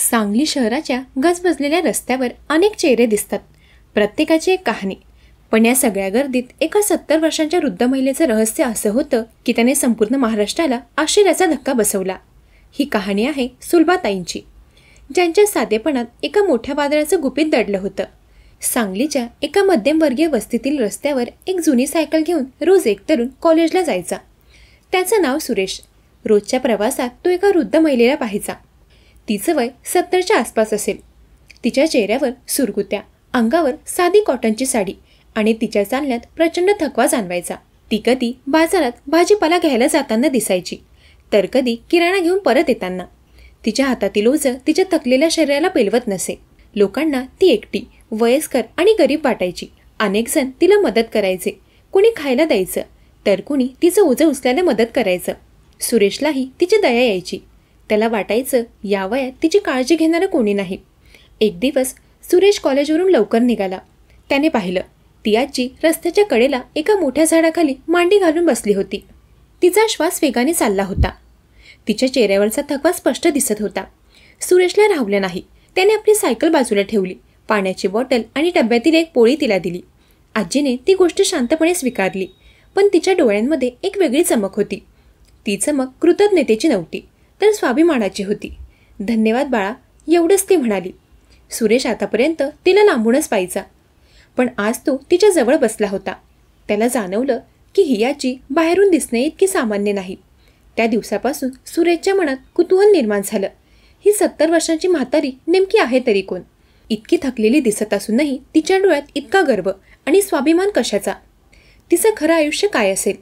सांगली शहराच्या गजबजलेल्या रस्त्यावर अनेक चेहरे दिसतात, प्रत्येकाची एक कहाणी. पण या सगळ्या गर्दीत एका 70 वर्षांच्या वृद्ध महिलेचं रहस्य असं होतं की त्याने संपूर्ण महाराष्ट्राला आश्चर्याचा धक्का बसवला. ही कहाणी आहे सुलभाताईंची, ज्यांच्या साधेपणात एका मोठ्या वादळाचं गुपित दडलं होतं. सांगलीच्या एका मध्यमवर्गीय वस्तीतील रस्त्यावर एक जुनी सायकल घेऊन रोज एक तरुण कॉलेजला जायचा. त्याचं नाव सुरेश. रोजच्या प्रवासात तो एका वृद्ध महिलेला पाहायचा. तिचं वय 70च्या आसपास असेल. तिच्या चेहऱ्यावर सुरकुत्या, अंगावर साधी कॉटनची साडी आणि तिच्या चालण्यात प्रचंड थकवा जाणवायचा. ती कधी बाजारात भाजीपाला घ्यायला जाताना दिसायची, तर कधी किराणा घेऊन परत येताना. तिच्या हातातील ओझं तिच्या थकलेल्या शरीराला पेलवत नसे. लोकांना ती एकटी, वयस्कर आणि गरीब वाटायची. अनेक जण तिला मदत करायचे, कुणी खायला द्यायचं, तर कुणी तिचं ओझं उचलायला मदत करायचं. सुरेशलाही तिची दया यायची. त्याला वाटायचं या वयात तिची काळजी घेणारं कोणी नाही. एक दिवस सुरेश कॉलेजवरून लवकर निघाला. त्याने पाहिलं ती आजी रस्त्याच्या कडेला एका मोठ्या झाडाखाली मांडी घालून बसली होती. तिचा श्वास वेगाने चालला होता. तिच्या चेहऱ्यावरचा थकवा स्पष्ट दिसत होता. सुरेशला राहवलं नाही. त्याने आपली सायकल बाजूला ठेवली, पाण्याची बॉटल आणि डब्यातील एक पोळी तिला दिली. आजीने ती गोष्ट शांतपणे स्वीकारली, पण तिच्या डोळ्यांमध्ये एक वेगळी चमक होती. ती चमक कृतज्ञतेची नव्हती, तर स्वाभिमानाची होती. धन्यवाद बाळा, एवढंच ती म्हणाली. सुरेश आतापर्यंत तिला लांबूनच पाहायचा, पण आज तो तिच्या जवळ बसला होता. त्याला जाणवलं की ही आजी बाहेरून दिसणे इतकी सामान्य नाही. त्या दिवसापासून सुरेशच्या मनात कुतूहल निर्माण झालं. ही 70 वर्षांची म्हातारी नेमकी आहे तरी कोण? इतकी थकलेली दिसत असूनही तिच्या डोळ्यात इतका गर्व आणि स्वाभिमान कशाचा? तिचं खरं आयुष्य काय असेल?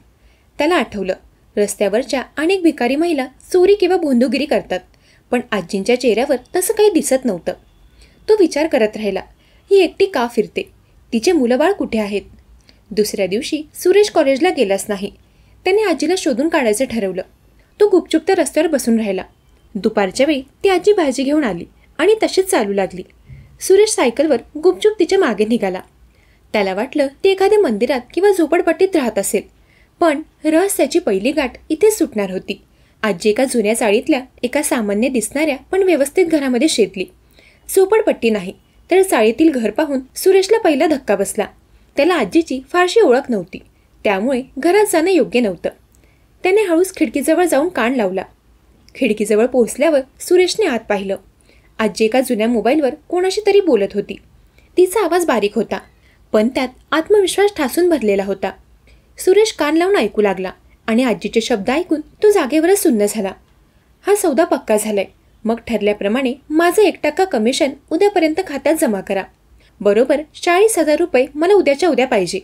त्याला आठवलं, रस्त्यावरच्या अनेक भिकारी महिला चोरी किंवा भोंदूगिरी करतात, पण आजींच्या चेहऱ्यावर तसं काही दिसत नव्हतं. तो विचार करत राहिला, ही एकटी का फिरते? तिचे मुलंबाळ कुठे आहेत? दुसऱ्या दिवशी सुरेश कॉलेजला गेलाच नाही. त्याने आजीला शोधून काढायचं ठरवलं. तो गुपचूप त्या रस्त्यावर बसून राहिला. दुपारच्या वेळी ती आजी भाजी घेऊन आली आणि तशीच चालू लागली. सुरेश सायकलवर गुपचूप तिच्या मागे निघाला. त्याला वाटलं ती एखाद्या मंदिरात किंवा झोपडपट्टीत राहत असेल, पण रहस्याची पहिली गाठ इथेच सुटणार होती. आजी एका जुन्या चाळीतल्या एका सामान्य दिसणाऱ्या पण व्यवस्थित घरामध्ये शेतली. झोपडपट्टी नाही, तर चाळीतील घर पाहून सुरेशला पहिला धक्का बसला. त्याला आजीची फारशी ओळख नव्हती, त्यामुळे घरात जाणं योग्य नव्हतं. त्याने हळूच खिडकीजवळ जाऊन कान लावला. खिडकीजवळ पोहोचल्यावर सुरेशने आत पाहिलं. आजी एका जुन्या मोबाईलवर कोणाशी तरी बोलत होती. तिचा आवाज बारीक होता, पण त्यात आत्मविश्वास ठासून भरलेला होता. सुरेश कान लावून ऐकू लागला आणि आजीचे शब्द ऐकून तो जागेवरच सुन्न झाला. हा सौदा पक्का झालाय. मग ठरल्याप्रमाणे माझं 1% कमिशन उद्यापर्यंत खात्यात जमा करा. बरोबर 40,000 रुपये मला उद्याच्या उद्या पाहिजे.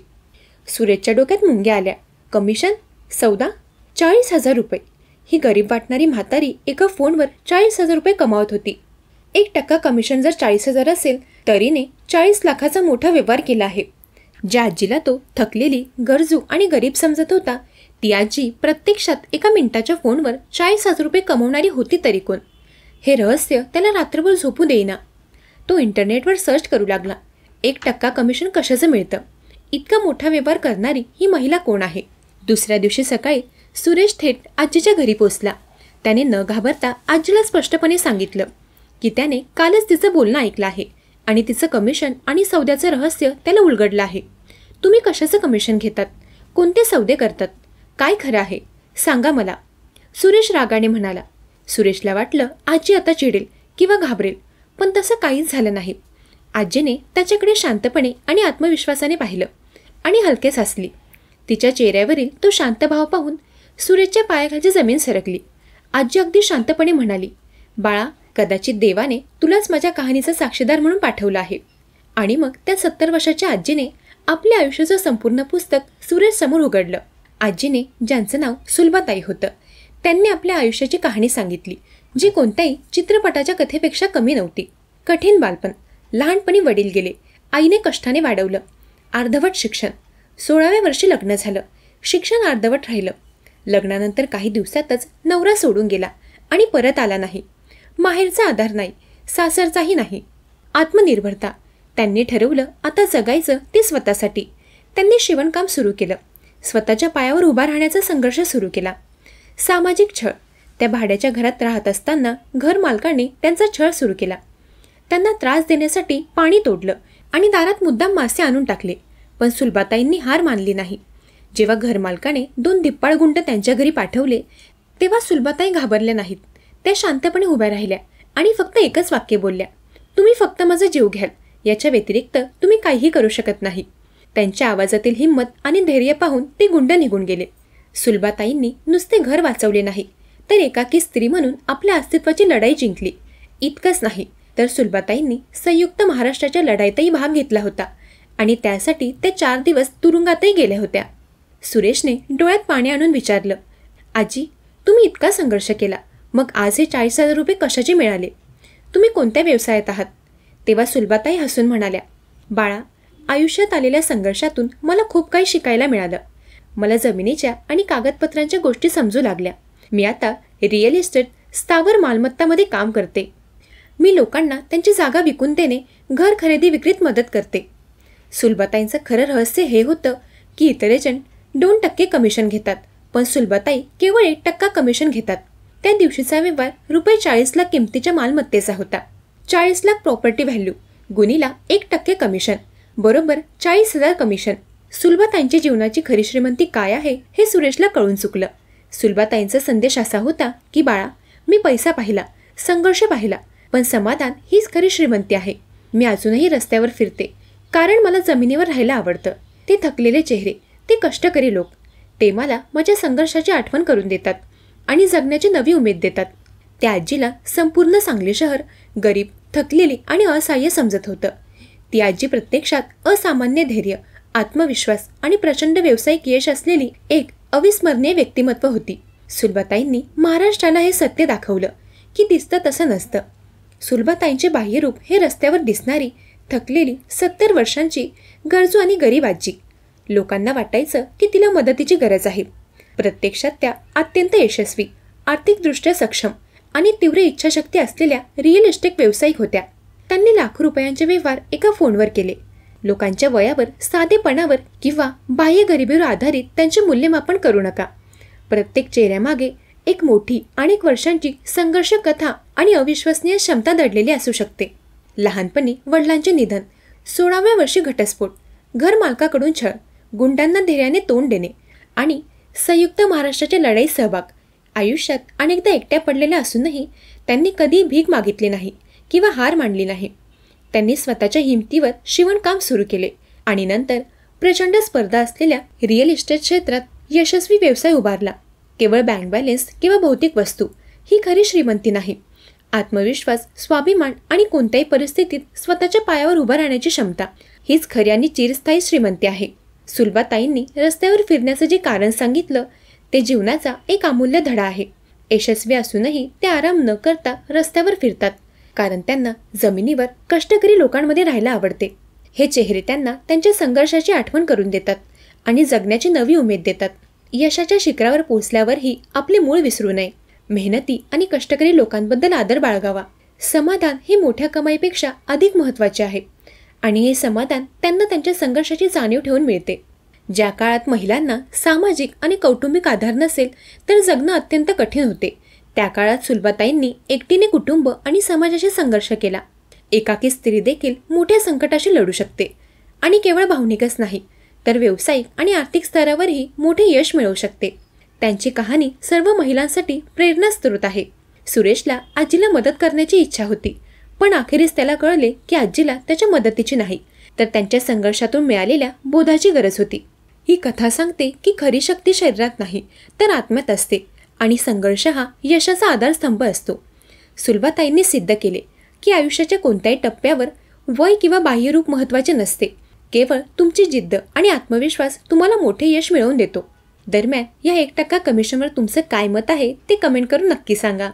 सुरेशच्या डोक्यात मुंग्या आल्या. कमिशन? सौदा? 40,000 रुपये? ही गरीब वाटणारी म्हातारी एका फोनवर 40,000 रुपये कमावत होती. 1% कमिशन जर 40,000 असेल, तरीने 40 लाखाचा मोठा व्यवहार केला आहे. ज्या आजीला तो थकलेली, गरजू आणि गरीब समजत होता, ती आजी प्रत्यक्षात एका मिनिटाच्या फोनवर 40,000 रुपये कमवणारी होती तरी कोण? हे रहस्य त्याला रात्रभर झोपू देईना. तो इंटरनेटवर सर्च करू लागला. 1% कमिशन कशाचं मिळतं? इतका मोठा व्यवहार करणारी ही महिला कोण आहे? दुसऱ्या दिवशी सकाळी सुरेश थेट आजीच्या घरी पोचला. त्याने न घाबरता आजीला स्पष्टपणे सांगितलं की त्याने कालच तिचं बोलणं ऐकलं आहे आणि तिचं कमिशन आणि सौद्याचं रहस्य त्याला उलगडलं आहे. तुम्ही कशाचं कमिशन घेतात? कोणते सौदे करतात? काय खरं आहे? सांगा मला, सुरेश रागाने म्हणाला. सुरेशला वाटलं आजी आता चिडेल किंवा घाबरेल, पण तसं काहीच झालं नाही. आजीने त्याच्याकडे शांतपणे आणि आत्मविश्वासाने पाहिलं आणि हलकेच हसली. तिच्या चेहऱ्यावरील तो शांत भाव पाहून सुरेशच्या पायाखालची जमीन सरकली. आजी अगदी शांतपणे म्हणाली, बाळा, कदाचित देवाने तुलाच माझ्या कहाणीचा साक्षीदार म्हणून पाठवलं आहे. आणि मग त्या 70 वर्षाच्या आजीने आपल्या आयुष्याचं संपूर्ण पुस्तक सुरेश समोर उघडलं. आजीने, ज्यांचं नाव सुलभाताई होतं, त्यांनी आपल्या आयुष्याची कहाणी सांगितली, जी कोणत्याही चित्रपटाच्या कथेपेक्षा कमी नव्हती. कठीण बालपण, लहानपणी वडील गेले, आईने कष्टाने वाढवलं, अर्धवट शिक्षण, 16व्या वर्षी लग्न झालं, शिक्षण अर्धवट राहिलं. लग्नानंतर काही दिवसातच नवरा सोडून गेला आणि परत आला नाही. माहेरचा आधार नाही, सासरचाही नाही. आत्मनिर्भरता. त्यांनी ठरवलं आता जगायचं ते स्वतःसाठी. त्यांनी शिवणकाम सुरू केलं. स्वतःच्या पायावर उभा राहण्याचा संघर्ष सुरू केला. सामाजिक छळ. त्या भाड्याच्या घरात राहत असताना घर मालकाने त्यांचा छळ सुरू केला. त्यांना त्रास देण्यासाठी पाणी तोडलं आणि दारात मुद्दाम मासे आणून टाकले. पण सुलभाताईंनी हार मानली नाही. जेव्हा घरमालकाने 2 धिप्पाड गुंड त्यांच्या घरी पाठवले तेव्हा सुलभाताई घाबरल्या नाहीत. त्या शांतपणे उभ्या राहिल्या आणि फक्त एकच वाक्य बोलल्या, तुम्ही फक्त माझा जीव घ्याल, याच्या व्यतिरिक्त तुम्ही काहीही करू शकत नाही. त्यांच्या आवाजातील हिंमत आणि धैर्य पाहून ते गुंड निघून गेले. सुलभाताईंनी नुसते घर वाचवले नाही, तर एकाकी स्त्री म्हणून आपल्या अस्तित्वाची लढाई जिंकली. इतकंच नाही तर सुलभाताईंनी संयुक्त महाराष्ट्राच्या लढाईतही भाग घेतला होता आणि त्यासाठी ते 4 दिवस तुरुंगातही गेल्या होत्या. सुरेशने डोळ्यात पाणी आणून विचारलं, आजी, तुम्ही इतका संघर्ष केला, मग आज हे 40,000 रुपये कशाचे मिळाले? तुम्ही कोणत्या व्यवसायात आहात? तेव्हा सुलभाताई हसून म्हणाल्या, बाळा, आयुष्यात आलेल्या संघर्षातून मला खूप काही शिकायला मिळालं. मला जमिनीच्या आणि कागदपत्रांच्या गोष्टी समजू लागल्या. मी आता रिअल इस्टेट, स्थावर मालमत्तामध्ये काम करते. मी लोकांना त्यांची जागा विकून देणे, घर खरेदी विक्रीत मदत करते. सुलभाताईंचं खरं रहस्य हे होतं की इतर एजंट 2% कमिशन घेतात, पण सुलभाताई केवळ 1% कमिशन घेतात. त्या दिवशीचा व्यवहार रुपये 40 लाख किमतीच्या मालमत्तेचा होता. 40 लाख प्रॉपर्टी व्हॅल्यू गुणीला 1% कमिशन बरोबर 40,000 कमिशन. सुलभाताईंच्या जीवनाची खरी श्रीमंती काय आहे हे सुरेशला कळून चुकलं. सुलभाताईंचा संदेश असा होता की बाळा, मी पैसा पाहिला, संघर्ष पाहिला, पण समाधान हीच खरी श्रीमंती आहे. मी अजूनही रस्त्यावर फिरते कारण मला जमिनीवर राहायला आवडतं. ते थकलेले चेहरे, ते कष्टकरी लोक, ते मला माझ्या संघर्षाची आठवण करून देतात आणि जगण्याची नवी उमेद देतात. त्या आजीला संपूर्ण सांगली शहर गरीब, थकलेली आणि असहाय्य समजत होतं. ती आजी प्रत्यक्षात असामान्य धैर्य, आत्मविश्वास आणि प्रचंड व्यावसायिक यश असलेली एक अविस्मरणीय व्यक्तिमत्व होती. सुलभाताईंनी महाराष्ट्राला हे सत्य दाखवलं की दिसतं तसं नसतं. सुलभाताईंचे बाह्यरूप हे रस्त्यावर दिसणारी थकलेली 70 वर्षांची गरजू आणि गरीब आजी. लोकांना वाटायचं की तिला मदतीची गरज आहे. प्रत्यक्षात त्या अत्यंत यशस्वी, आर्थिकदृष्ट्या सक्षम आणि तीव्र इच्छाशक्ती असलेल्या रिअल इस्टेट व्यावसायिक होत्या. त्यांनी लाखो रुपयांचे व्यवहार एका फोनवर केले. लोकांच्या वयावर, साधेपणावर किंवा बाह्य गरिबीवर आधारित त्यांचे मूल्यमापन करू नका. प्रत्येक चेहऱ्यामागे एक मोठी अनेक वर्षांची संघर्ष कथा आणि अविश्वसनीय क्षमता दडलेली असू शकते. लहानपणी वडिलांचे निधन, 16व्या वर्षी घटस्फोट, घर मालकाकडून छळ, गुंडांना धैर्याने तोंड देणे आणि संयुक्त महाराष्ट्राच्या लढाईत सहभाग. आयुष्यात अनेकदा एकट्या पडलेल्या असूनही त्यांनी कधी भीक मागितली नाही किंवा हार मानली नाही. त्यांनी स्वतःच्या हिमतीवर शिवणकाम सुरू केले आणि नंतर प्रचंड स्पर्धा असलेल्या रिअल इस्टेट क्षेत्रात यशस्वी व्यवसाय उभारला. केवळ बँक बॅलन्स किंवा भौतिक वस्तू ही खरी श्रीमंती नाही. आत्मविश्वास, स्वाभिमान आणि कोणत्याही परिस्थितीत स्वतःच्या पायावर उभं राहण्याची क्षमता हीच खरी आणि चिरस्थायी श्रीमंती आहे. सुलभाताईंनी रस्त्यावर फिरण्याचं जे कारण सांगितलं ते जीवनाचा एक अमूल्य धडा आहे. यशस्वी असूनही ते आराम न करता रस्त्यावर फिरतात कारण त्यांना जमिनीवर कष्टकरी लोकांमध्ये राहायला आवडते. हे चेहरे त्यांना त्यांच्या संघर्षाची आठवण करून देतात आणि जगण्याची नवी उमेद देतात. यशाच्या शिखरावर पोहोचल्यावरही आपले मूळ विसरू नये. मेहनती आणि कष्टकरी लोकांबद्दल आदर बाळगावा. समाधान हे मोठ्या कमाईपेक्षा अधिक महत्त्वाचे आहे आणि हे समाधान त्यांना त्यांच्या संघर्षाची जाणीव ठेवून मिळते. ज्या काळात महिलांना सामाजिक आणि कौटुंबिक आधार नसेल तर जगणं अत्यंत कठीण होते, त्या काळात सुलभाताईंनी एकटीने कुटुंब आणि समाजाशी संघर्ष केला. एकाकी स्त्री देखील मोठ्या संकटाशी लढू शकते आणि केवळ भावनिकच नाही तर व्यावसायिक आणि आर्थिक स्तरावरही मोठे यश मिळवू शकते. त्यांची कहाणी सर्व महिलांसाठी प्रेरणास्त्रोत आहे. सुरेशला आजीला मदत करण्याची इच्छा होती, पण अखेरीस त्याला कळले की आजीला त्याच्या मदतीची नाही तर त्यांच्या संघर्षातून मिळालेल्या बोधाची गरज होती. ही कथा सांगते की खरी शक्ती शरीरात नाही तर आत्म्यात असते आणि संघर्ष हा यशाचा आधारस्तंभ असतो. सुलभाताईंनी सिद्ध केले की आयुष्याच्या कोणत्याही टप्प्यावर वय किंवा बाह्यरूप महत्त्वाचे नसते. केवळ तुमची जिद्द आणि आत्मविश्वास तुम्हाला मोठे यश मिळवून देतो. दरम्यान या 1% कमिशनवर तुमचं काय मत आहे ते कमेंट करून नक्की सांगा.